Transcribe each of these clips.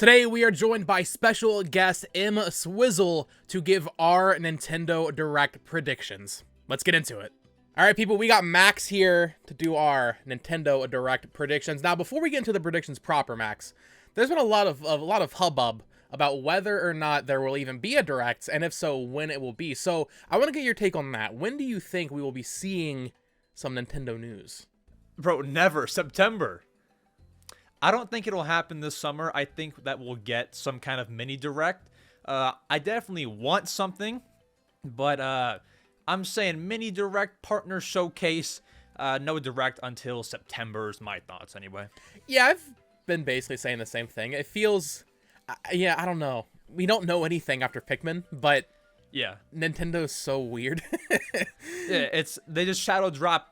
Today we are joined by special guest M Swizzle to give our Nintendo Direct predictions. Let's get into it. Alright people, we got Max here to do our Nintendo Direct predictions. Now before we get into the predictions proper, Max, there's been a lot of hubbub about whether or not there will even be a Direct, and if so, when it will be. So I want to get your take on that. When do you think we will be seeing some Nintendo news? Bro, never. September. I don't think it'll happen this summer. I think that we'll get some kind of mini Direct. I definitely want something, but I'm saying mini Direct, partner showcase, no Direct until September is my thoughts anyway. Yeah, I've been basically saying the same thing. It feels, yeah, I don't know. We don't know anything after Pikmin, but yeah, Nintendo's so weird. Yeah, they just shadow drop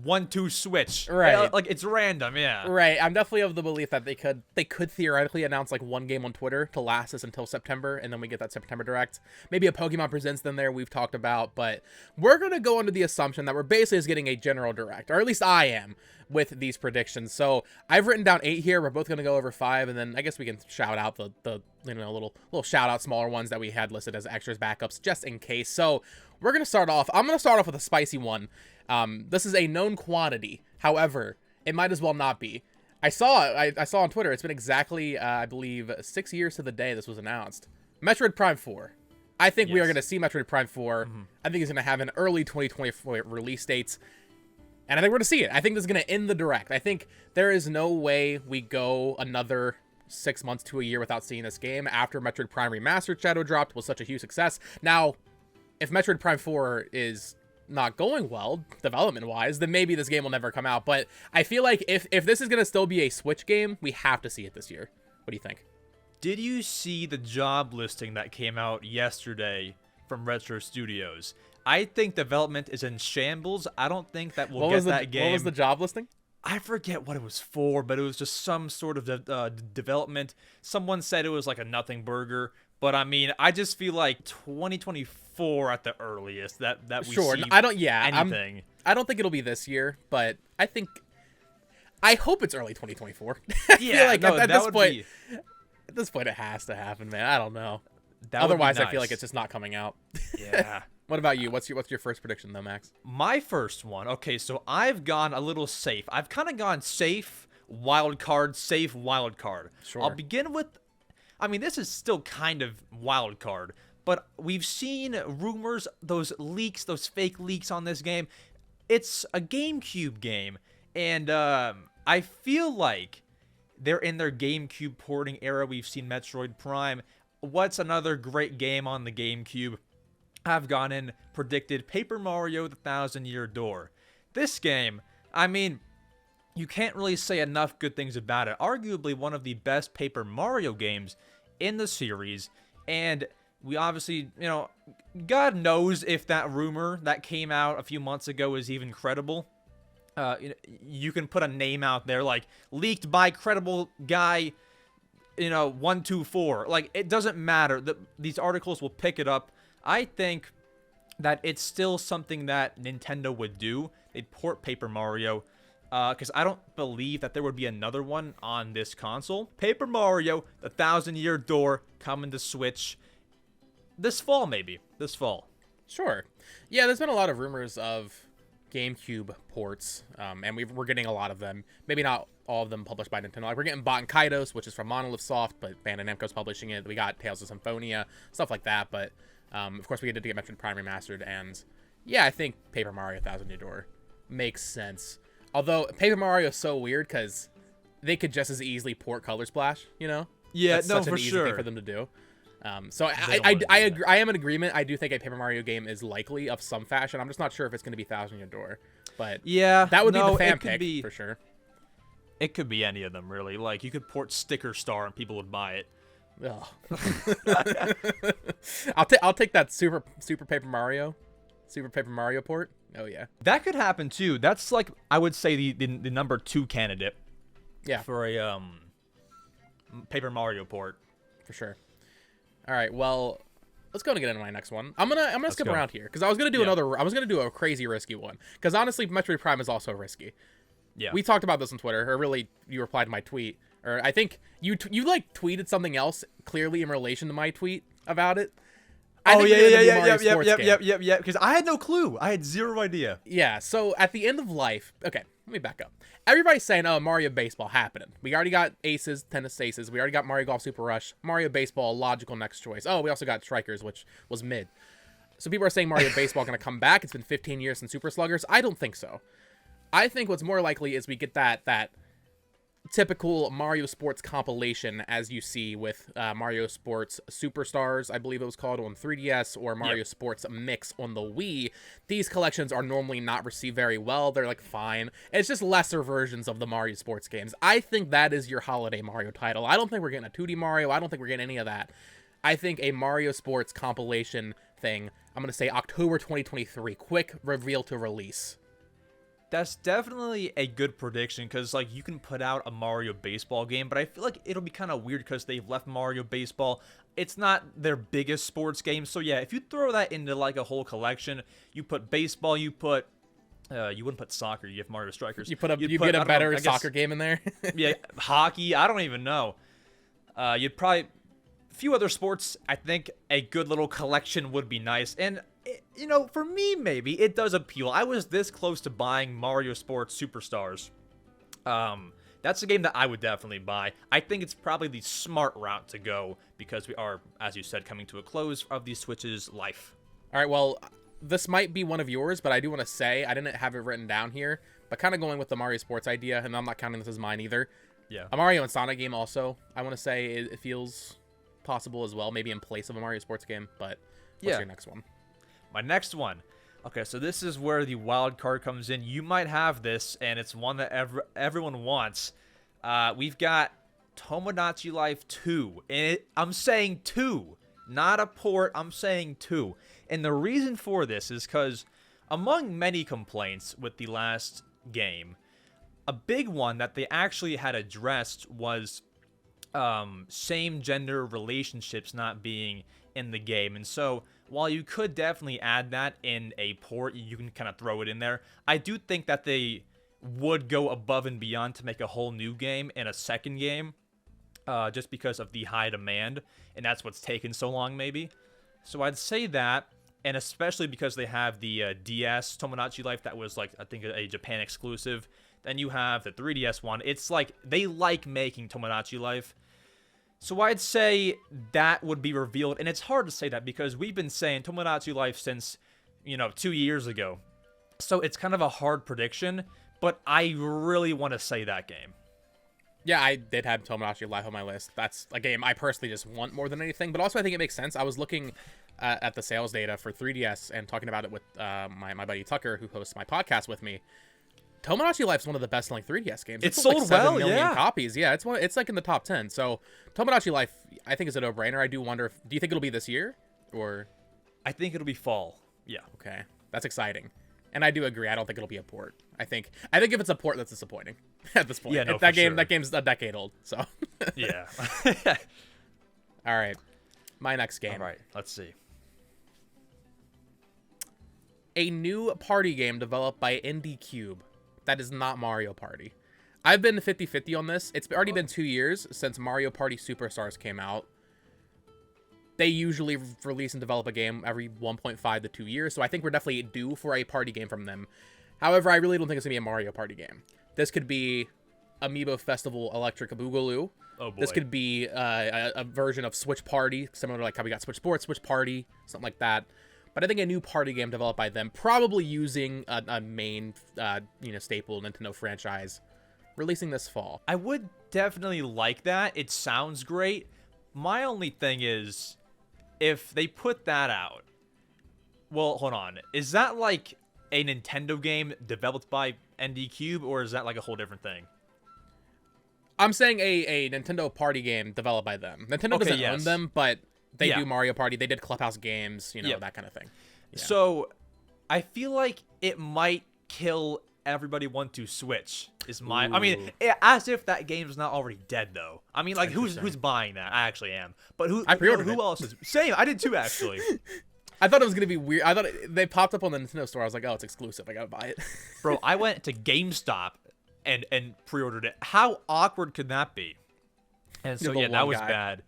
1-2 switch, right? Like it's random, yeah. Right. I'm definitely of the belief that they could theoretically announce like one game on Twitter to last us until September, and then we get that September Direct. Maybe a Pokemon Presents then there we've talked about, but we're gonna go under the assumption that we're basically just getting a general Direct, or at least I am with these predictions. So I've written down 8 here. We're both gonna go over 5, and then I guess we can shout out the little shout out smaller ones that we had listed as extras, backups, just in case. So we're gonna start off. I'm gonna start off with a spicy one. This is a known quantity. However, it might as well not be. I saw on Twitter, it's been exactly, I believe, 6 years to the day this was announced. Metroid Prime 4. I think we are going to see Metroid Prime 4. Mm-hmm. I think it's going to have an early 2024 release date. And I think we're going to see it. I think this is going to end the Direct. I think there is no way we go another 6 months to a year without seeing this game after Metroid Prime Remastered Shadow dropped was such a huge success. Now, if Metroid Prime 4 is not going well development wise, then maybe this game will never come out. But I feel like if this is going to still be a Switch game, we have to see it this year. What do you think? Did you see the job listing that came out yesterday from Retro Studios? I think development is in shambles. I don't think that we'll get that game. What was the job listing? I forget what it was for, but it was just some sort of development. Someone said it was like a nothing burger, but I mean, I just feel like 2024 at the earliest that we see anything. I don't think it'll be this year, but I hope it's early 2024. Yeah, like at this point it has to happen, man. I don't know. Otherwise, I feel like it's just not coming out. Yeah. What about you? What's your first prediction, though, Max? My first one. Okay, so I've gone a little safe. I've kind of gone safe, wild card, safe, wild card. Sure. I'll begin with, I mean, this is still kind of wild card, but we've seen rumors, those leaks, those fake leaks on this game. It's a GameCube game, and I feel like they're in their GameCube porting era. We've seen Metroid Prime. What's another great game on the GameCube? Have gone in, predicted Paper Mario: The Thousand-Year Door. This game, I mean, you can't really say enough good things about it. Arguably one of the best Paper Mario games in the series, and we obviously, God knows if that rumor that came out a few months ago is even credible. You can put a name out there like leaked by credible guy, 124. Like, it doesn't matter. These articles will pick it up. I think that it's still something that Nintendo would do. They'd port Paper Mario, because I don't believe that there would be another one on this console. Paper Mario: The Thousand-Year Door coming to Switch this fall, maybe. This fall. Sure. Yeah, there's been a lot of rumors of GameCube ports, and we're getting a lot of them. Maybe not all of them published by Nintendo. Like, we're getting Bot and Kaidos, which is from Monolith Soft, but Bandai Namco's publishing it. We got Tales of Symphonia, stuff like that, but of course, we did get Metroid Prime Remastered, and yeah, I think Paper Mario: Thousand-Year Door makes sense. Although Paper Mario is so weird because they could just as easily port Color Splash, Yeah, that's such an easy thing for them to do. So I agree. I am in agreement. I do think a Paper Mario game is likely of some fashion. I'm just not sure if it's going to be Thousand-Year Door, but yeah, that would be the fan pick for sure. It could be any of them, really. Like, you could port Sticker Star and people would buy it. Oh. I'll take that Super Paper Mario port. Oh yeah, that could happen too. That's like, I would say the number 2 candidate. Yeah, for a Paper Mario port for sure. All right, well, let's go and get into my next one. I'm gonna skip around here because I was gonna do a crazy risky one because honestly, Metroid Prime is also risky. Yeah, we talked about this on Twitter, or really, you replied to my tweet Or I think you like tweeted something else clearly in relation to my tweet about it. Oh yeah. Because I had no clue. I had zero idea. Yeah. So at the end of life, okay, let me back up. Everybody's saying, "Oh, Mario Baseball happening." We already got Aces, Tennis Aces. We already got Mario Golf Super Rush. Mario Baseball, logical next choice. Oh, we also got Strikers, which was mid. So people are saying Mario Baseball going to come back. It's been 15 years since Super Sluggers. I don't think so. I think what's more likely is we get that typical Mario Sports compilation, as you see with Mario Sports Superstars, I believe it was called, on 3DS, or Mario Sports Mix on the Wii. These collections are normally not received very well. They're like fine. It's just lesser versions of the Mario Sports games. I think that is your holiday Mario title. I don't think we're getting a 2D Mario. I don't think we're getting any of that. I think a Mario Sports compilation thing, I'm going to say October 2023, quick reveal to release. That's definitely a good prediction because, like, you can put out a Mario Baseball game, but I feel like it'll be kind of weird because they've left Mario Baseball. It's not their biggest sports game. So, yeah, if you throw that into, like, a whole collection, you put baseball, you wouldn't put soccer, you have Mario Strikers. You get a better soccer game in there? Yeah, hockey, I don't even know. You'd probably, a few other sports, I think a good little collection would be nice. And you know, for me, maybe it does appeal. I was this close to buying Mario Sports Superstars. That's a game that I would definitely buy. I think it's probably the smart route to go because we are, as you said, coming to a close of the Switch's life. All right, well, this might be one of yours, but I do want to say, I didn't have it written down here, but kind of going with the Mario Sports idea, and I'm not counting this as mine either. Yeah. A Mario and Sonic game also, I want to say it feels possible as well, maybe in place of a Mario Sports game, but what's your next one? My next one. Okay, so this is where the wild card comes in. You might have this, and it's one that everyone wants. We've got Tomodachi Life 2. And I'm saying 2, not a port. I'm saying 2. And the reason for this is because among many complaints with the last game, a big one that they actually had addressed was same-gender relationships not being in the game. And so while you could definitely add that in a port, you can kind of throw it in there. I do think that they would go above and beyond to make a whole new game and a second game, just because of the high demand, and that's what's taken so long, maybe. So I'd say that, and especially because they have the DS Tomodachi Life that was, like, I think a Japan exclusive. Then you have the 3DS one. It's like they like making Tomodachi Life. So I'd say that would be revealed, and it's hard to say that because we've been saying Tomodachi Life since, 2 years ago. So it's kind of a hard prediction, but I really want to say that game. Yeah, I did have Tomodachi Life on my list. That's a game I personally just want more than anything, but also I think it makes sense. I was looking at the sales data for 3DS and talking about it with my buddy Tucker, who hosts my podcast with me. Tomodachi Life's one of the best-selling 3DS games. It's sold like 7 well, million copies. Yeah, it's like in the top 10. So Tomodachi Life, I think, is a no-brainer. I do wonder do you think it'll be this year or? I think it'll be fall. Yeah. Okay, that's exciting. And I do agree. I don't think it'll be a port. I think if it's a port, that's disappointing at this point. Yeah, no, that sure. game's a decade old. So. Yeah. All right, my next game. All right, let's see. A new party game developed by Indie Cube. That is not Mario Party. I've been 50-50 on this. It's already been 2 years since Mario Party Superstars came out. They usually release and develop a game every 1.5 to 2 years, so I think we're definitely due for a party game from them. However, I really don't think it's going to be a Mario Party game. This could be Amiibo Festival Electric Boogaloo. Oh boy. This could be a version of Switch Party, similar to like how we got Switch Sports, Switch Party, something like that. But I think a new party game developed by them, probably using a main, staple Nintendo franchise, releasing this fall. I would definitely like that. It sounds great. My only thing is, if they put that out, well, hold on. Is that like a Nintendo game developed by ND Cube, or is that like a whole different thing? I'm saying a Nintendo party game developed by them. Nintendo doesn't own them, but they do Mario Party. They did Clubhouse Games, that kind of thing. Yeah. So I feel like it might kill Everybody Want to Switch. I mean, as if that game's not already dead, though. I mean, like, who's buying that? I actually am. But I pre-ordered who else is? Same. I did too, actually. I thought it was going to be weird. I thought they popped up on the Nintendo store. I was like, oh, it's exclusive. I got to buy it. Bro, I went to GameStop and pre-ordered it. How awkward could that be? And You're so the yeah, that one was guy. bad.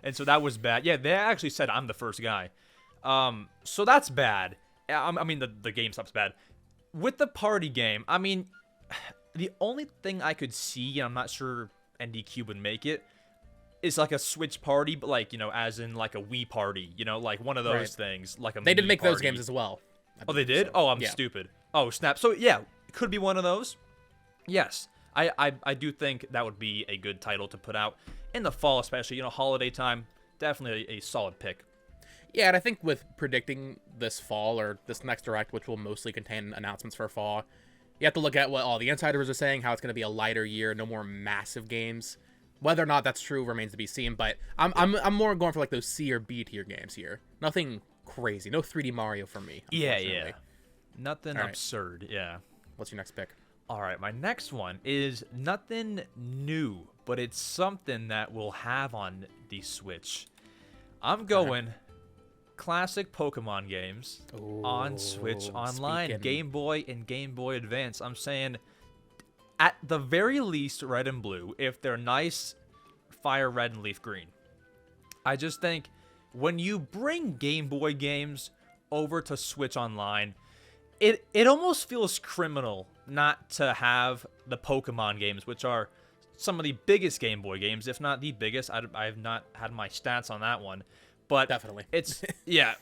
And so that was bad. Yeah, they actually said I'm the first guy. So that's bad. I mean, the GameStop's bad. With the party game, I mean, the only thing I could see, and I'm not sure NDQ would make it, is like a Switch party, but like, as in like a Wii party, like one of those Right. things, like a They did Mii make those party. games as well. I Oh, they believe did? so. Oh, I'm Yeah. stupid. Oh, snap. So yeah, it could be one of those. Yes, I do think that would be a good title to put out in the fall, especially, holiday time. Definitely a solid pick. Yeah, and I think with predicting this fall or this next direct, which will mostly contain announcements for fall, you have to look at what all the insiders are saying, how it's going to be a lighter year, no more massive games. Whether or not that's true remains to be seen, but I'm more going for like those C or B tier games here. Nothing crazy, no 3D Mario for me. Yeah. Nothing All right. absurd, yeah. What's your next pick? All right, my next one is nothing new, but it's something that we'll have on the Switch. I'm going classic Pokemon games on Switch Online, speaking- Game Boy and Game Boy Advance. I'm saying at the very least red and blue, if they're nice, fire red and leaf green. I just think when you bring Game Boy games over to Switch Online, it almost feels criminal not to have the Pokemon games, which are some of the biggest Game Boy games, if not the biggest. I've not had my stats on that one, but Definitely. it's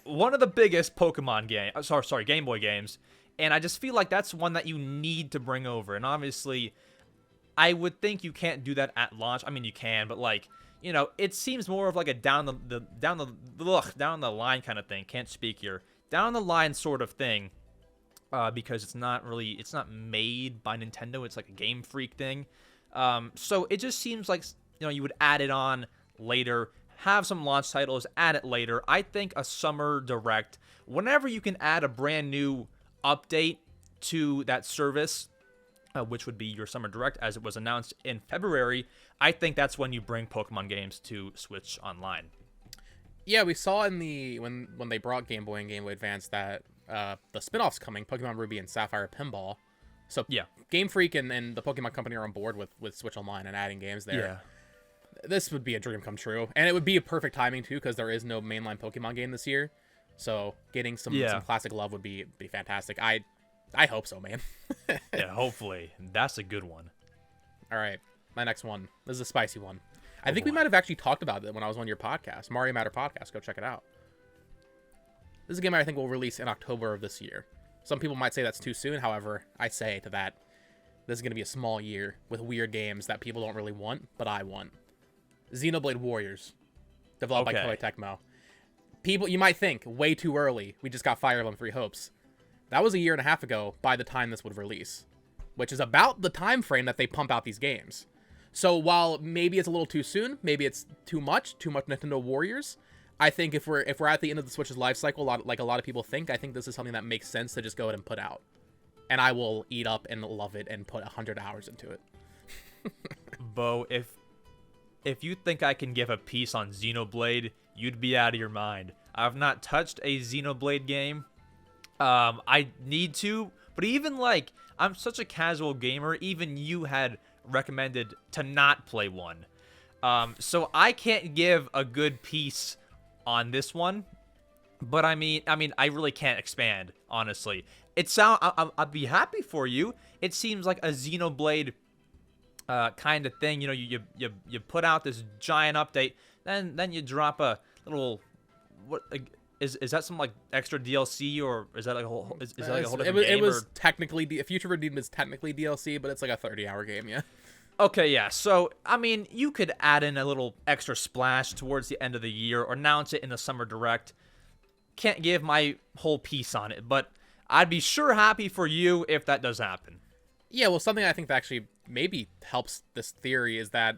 one of the biggest Pokemon Game Boy games, and I just feel like that's one that you need to bring over. And obviously, I would think you can't do that at launch. I mean, you can, but like, it seems more of like a down the line kind of thing. Can't speak here. Down the line sort of thing. Because it's not made by Nintendo. It's like a Game Freak thing. So it just seems like, you would add it on later, have some launch titles, add it later. I think a summer direct, whenever you can add a brand new update to that service, which would be your summer direct, as it was announced in February, I think that's when you bring Pokemon games to Switch Online. Yeah, we saw in the when they brought Game Boy and Game Boy Advance that the spin-offs coming, Pokemon Ruby and Sapphire Pinball. So Yeah. Game Freak and the Pokemon Company are on board with Switch Online and adding games there. This would be a dream come true. And it would be a perfect timing, too, because there is no mainline Pokemon game this year. So getting some classic love would be fantastic. I hope so, man. Yeah, hopefully. That's a good one. All right, my next one. This is a spicy one. I think we might have actually talked about it when I was on your podcast, Mario Matter podcast. Go check it out. This is a game I think will release in October of this year. Some people might say that's too soon. However, I say to that, this is going to be a small year with weird games that people don't really want, but I want. Xenoblade Warriors, developed by Koei Tecmo. People, you might think, way too early. We just got Fire Emblem Three Hopes. That was a year and a half ago by the time this would release, which is about the time frame that they pump out these games. So while maybe it's a little too soon, maybe it's too much Nintendo Warriors, I think if we're at the end of the Switch's life cycle, like a lot of people think, I think this is something that makes sense to just go ahead and put out. And I will eat up and love it and put 100 hours into it. Bo, if you think I can give a piece on Xenoblade, you'd be out of your mind. I've not touched a Xenoblade game. I need to, but even like, I'm such a casual gamer, even you had recommended to not play one. So I can't give a good piece on this one, but I mean, I really can't expand, honestly. I'd be happy for you. It seems like a Xenoblade kind of thing. You put out this giant update, then you drop a little is that some like extra DLC, or is that like a whole is that like a whole different game? It was technically Future Redeemed is technically DLC, but it's like a 30-hour game, yeah. Okay, yeah. So, I mean, you could add in a little extra splash towards the end of the year or announce it in the Summer Direct. Can't give my whole piece on it, but I'd be sure happy for you if that does happen. Yeah, well, something I think that actually maybe helps this theory is that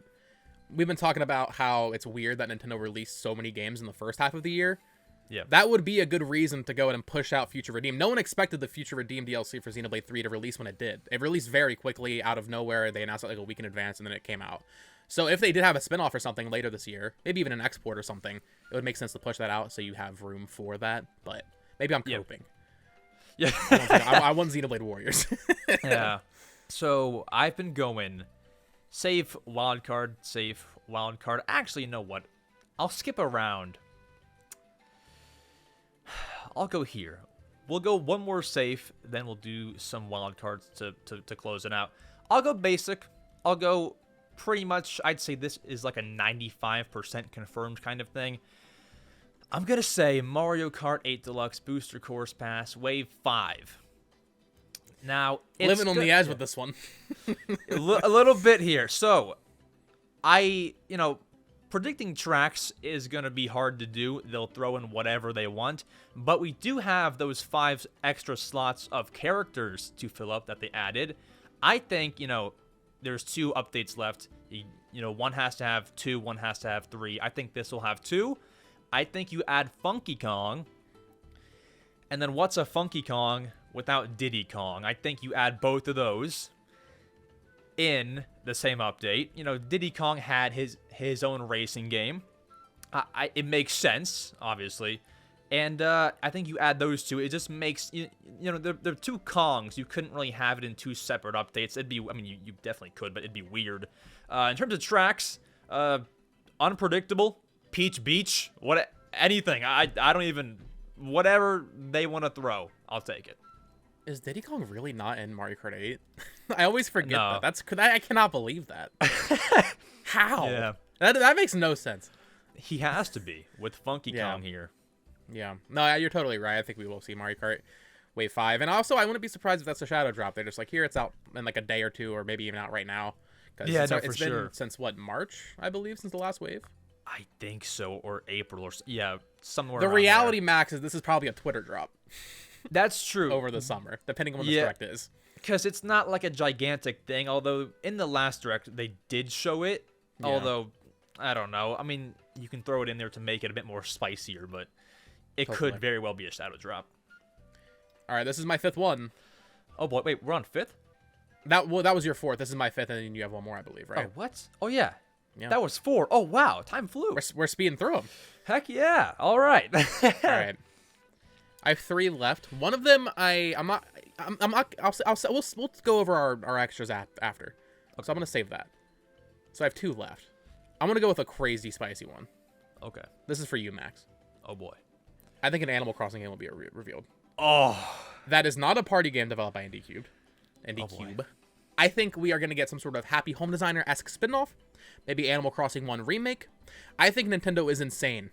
we've been talking about how it's weird that Nintendo released so many games in the first half of the year. Yeah. That would be a good reason to go ahead and push out Future Redeemed. No one expected the Future Redeemed DLC for Xenoblade 3 to release when it did. It released very quickly out of nowhere. They announced it like a week in advance, and then it came out. So if they did have a spinoff or something later this year, maybe even an export or something, it would make sense to push that out so you have room for that. But maybe I'm coping. Yeah. I want Xenoblade Warriors. Yeah. So I've been going Save wildcard, save wildcard. Actually, you know what? I'll skip around. I'll go here. We'll go one more safe, then we'll do some wildcards to close it out. I'll go basic. I'll go pretty much, I'd say this is like a 95% confirmed kind of thing. I'm going to say Mario Kart 8 Deluxe Booster Course Pass Wave 5. Now, it's living on the edge with this one. a little bit here. So, predicting tracks is going to be hard to do. They'll throw in whatever they want. But we do have those 5 extra slots of characters to fill up that they added. I think, there's 2 updates left. One has to have 2, one has to have 3. I think this will have 2. I think you add Funky Kong. And then what's a Funky Kong without Diddy Kong? I think you add both of those in the same update. Diddy Kong had his own racing game. It makes sense, obviously. And I think you add those two. It just makes, they're 2 Kongs. You couldn't really have it in 2 separate updates. You definitely could, but it'd be weird. In terms of tracks, unpredictable, Peach Beach, anything. I don't even, whatever they want to throw, I'll take it. Is Diddy Kong really not in Mario Kart 8? I always forget No. that. I cannot believe that. How? Yeah. That makes no sense. He has to be with Funky Yeah. Kong here. Yeah. No, you're totally right. I think we will see Mario Kart Wave 5. And also, I wouldn't be surprised if that's a shadow drop. They're just like, here, it's out in like a day or 2, or maybe even out right now. Yeah, it's, no, it's for been sure. since, March, I believe, since the last wave? I think so, or April, or somewhere The around reality, there. Max, is this is probably a Twitter drop That's true. over the summer, depending on when this Yeah. direct is. Because it's not like a gigantic thing, although in the last direct they did show it. Yeah. Although, I don't know. You can throw it in there to make it a bit more spicier, but it Hopefully. could very well be a shadow drop. All right, this is my 5th one. Oh boy, wait, we're on 5th? That was your 4th. This is my 5th, and then you have one more, I believe, right? Oh, what? Oh, yeah. Yeah. That was 4. Oh, wow, time flew. We're speeding through them. Heck yeah. All right. All right. I have 3 left. One of them, we'll go over our extras after. Okay. So I'm gonna save that. So I have 2 left. I'm gonna go with a crazy spicy one. Okay. This is for you, Max. Oh, boy. I think an Animal Crossing game will be revealed. Oh. That is not a party game developed by Indie Cube. boy. I think we are gonna get some sort of Happy Home Designer-esque spinoff. Maybe Animal Crossing 1 remake. I think Nintendo is insane.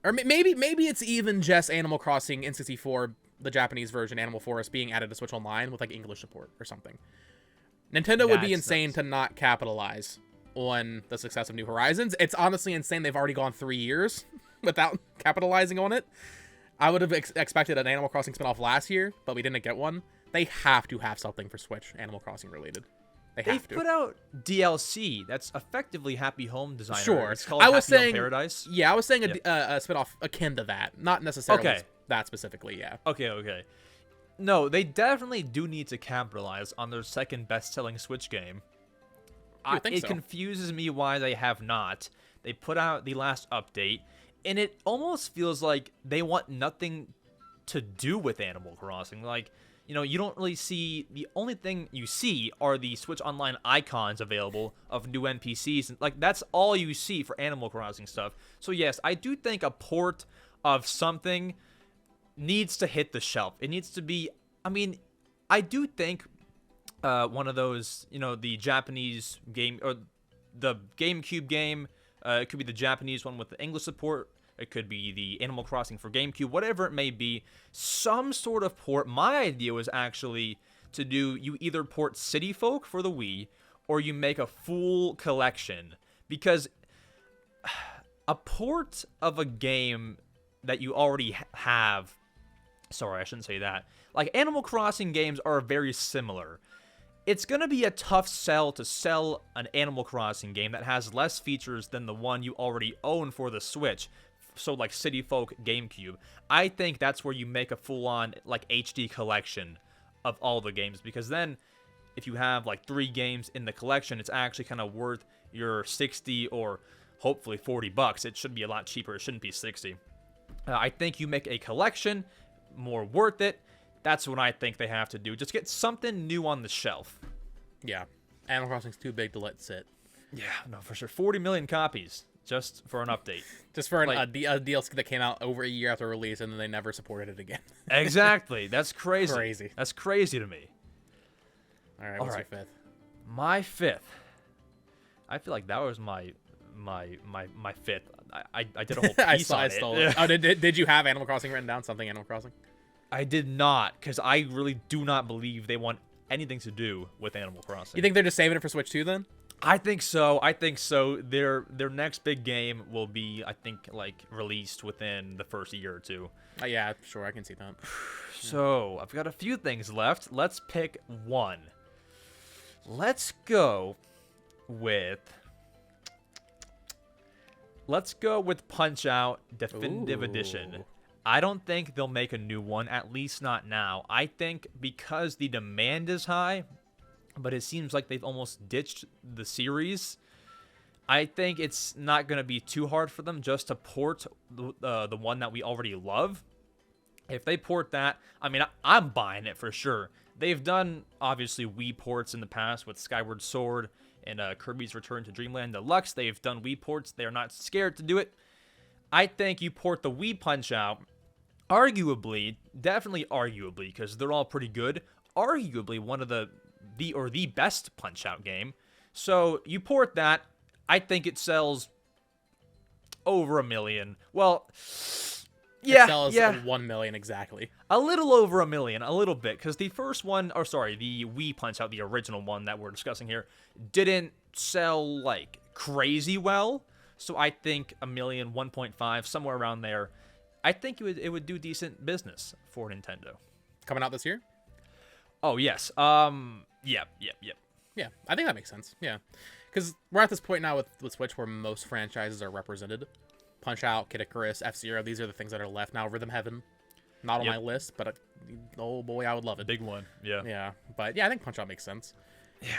Or maybe it's even just Animal Crossing N64, the Japanese version, Animal Forest, being added to Switch Online with like English support or something. Nintendo would be That's insane nuts. to not capitalize on the success of New Horizons. It's honestly insane they've already gone 3 years without capitalizing on it. I would have expected an Animal Crossing spinoff last year, but we didn't get one. They have to have something for Switch Animal Crossing related. They have They've to. put out DLC that's effectively Happy Home Designer. Sure. It's called I was Happy Home saying Paradise. Yeah, I was saying Yeah. a spinoff akin to that, not necessarily Okay. that specifically. Yeah. Okay. No, they definitely do need to capitalize on their second best-selling Switch game. You would think It so. confuses me why they have not. They put out the last update, and it almost feels like they want nothing to do with Animal Crossing. Like, you don't really see, the only thing you see are the Switch Online icons available of new NPCs. And, like, that's all you see for Animal Crossing stuff. So, yes, I do think a port of something needs to hit the shelf. It needs to be, I do think one of those, the Japanese game, or the GameCube game, it could be the Japanese one with the English support. It could be the Animal Crossing for GameCube, whatever it may be. Some sort of port. My idea was actually to do, you either port City Folk for the Wii, or you make a full collection. Because a port of a game that you already have, sorry, I shouldn't say that. Like, Animal Crossing games are very similar. It's going to be a tough sell to sell an Animal Crossing game that has less features than the one you already own for the Switch. So, like, City Folk GameCube. I think that's where you make a full-on, like, HD collection of all the games. Because then, if you have, like, 3 games in the collection, it's actually kind of worth your 60 or hopefully $40. It should be a lot cheaper. It shouldn't be 60. I think you make a collection more worth it. That's what I think they have to do. Just get something new on the shelf. Yeah. Animal Crossing's too big to let sit. Yeah, no, for sure. 40 million copies just for an update. Just for Like- a DLC that came out over a year after release, and then they never supported it again. Exactly. That's crazy. Crazy. That's crazy to me. All right, what's right. your fifth? My fifth. I feel like that was my fifth. I did a whole piece I on stole it. it. Oh, did you have Animal Crossing written down? Something Animal Crossing? I did not, because I really do not believe they want anything to do with Animal Crossing. You think they're just saving it for Switch 2 then? I think so. Their next big game will be, I think, like released within the first year or two. Yeah, sure, I can see that. So I've got a few things left. Let's pick one. Let's go with Punch-Out Definitive Edition. Ooh. I don't think they'll make a new one, at least not now. I think because the demand is high, but it seems like they've almost ditched the series, I think it's not going to be too hard for them just to port the one that we already love. If they port that, I mean, I'm buying it for sure. They've done, obviously, Wii ports in the past with Skyward Sword and Kirby's Return to Dreamland Deluxe. They've done Wii ports. They're not scared to do it. I think you port the Wii Punch-Out, arguably, definitely arguably, because they're all pretty good, arguably one of the best Punch-Out game. So you port that, I think it sells over 1 million. Well, yeah, It sells yeah. 1 million exactly. A little over 1 million, a little bit, because the first one, or sorry, the Wii Punch-Out, the original one that we're discussing here, didn't sell, like, crazy well. So I think 1 million, 1.5, somewhere around there. I think it would do decent business for Nintendo. Coming out this year? Oh, yes. Yep. Yeah, I think that makes sense. Yeah, because we're at this point now with Switch where most franchises are represented. Punch-Out, Kid Icarus, F-Zero, these are the things that are left now. Rhythm Heaven, not on my list, but oh boy, I would love it. Big one, yeah. Yeah, but yeah, I think Punch-Out makes sense. Yeah.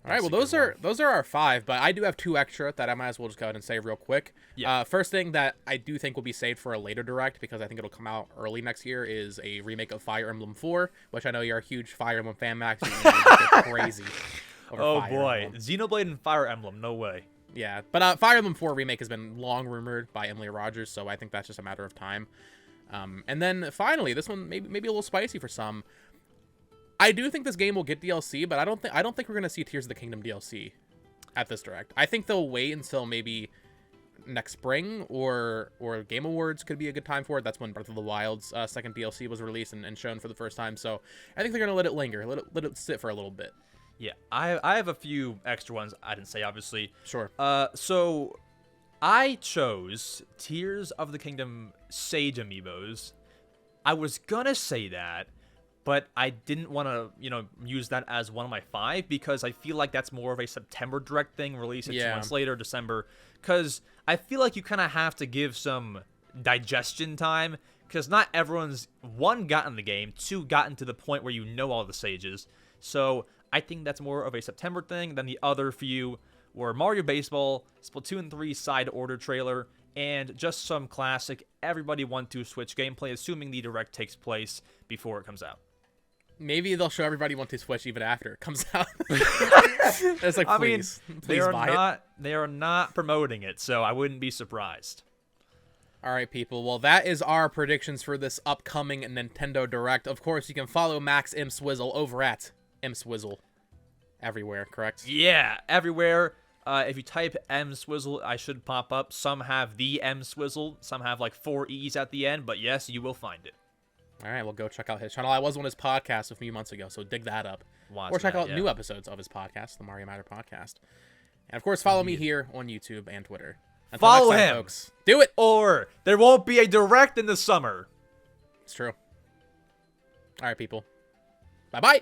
All right, well, those are our 5, but I do have 2 extra that I might as well just go ahead and say real quick. Yeah. First thing that I do think will be saved for a later direct, because I think it'll come out early next year, is a remake of Fire Emblem 4, which I know you're a huge Fire Emblem fan, Max. You're gonna get crazy over Oh Fire boy, Emblem. Xenoblade and Fire Emblem, no way. Yeah, but Fire Emblem 4 remake has been long rumored by Emily Rogers, so I think that's just a matter of time. And then finally, this one maybe a little spicy for some. I do think this game will get DLC, but I don't think we're gonna see Tears of the Kingdom DLC at this direct. I think they'll wait until maybe next spring or Game Awards could be a good time for it. That's when Breath of the Wild's second DLC was released and shown for the first time. So I think they're gonna let it linger, let it sit for a little bit. Yeah, I have a few extra ones I didn't say, obviously. Sure. So I chose Tears of the Kingdom Sage Amiibos. I was gonna say that, but I didn't want to, use that as one of my 5 because I feel like that's more of a September direct thing, release it 2 months later, December, because I feel like you kind of have to give some digestion time, because not everyone's, 1, gotten the game, 2, gotten to the point where you know all the sages, so I think that's more of a September thing than the other few were Mario Baseball, Splatoon 3 side order trailer, and just some classic everybody want to Switch gameplay, assuming the direct takes place before it comes out. Maybe they'll show everybody want to Switch even after it comes out. It's like, please, they are buy it. they are not promoting it, so I wouldn't be surprised. All right, people. Well, that is our predictions for this upcoming Nintendo Direct. Of course, you can follow Max M Swizzle over at M Swizzle everywhere, correct? Yeah, everywhere. If you type M Swizzle, I should pop up. Some have the M Swizzle, some have like 4 E's at the end, but yes, you will find it. All right, well, go check out his channel. I was on his podcast a few months ago, so dig that up. Or check out new episodes of his podcast, the Mario Matter podcast. And, of course, follow me here on YouTube and Twitter. Until Follow next time, him. folks. Do it! Or there won't be a direct in the summer. It's true. All right, people. Bye-bye.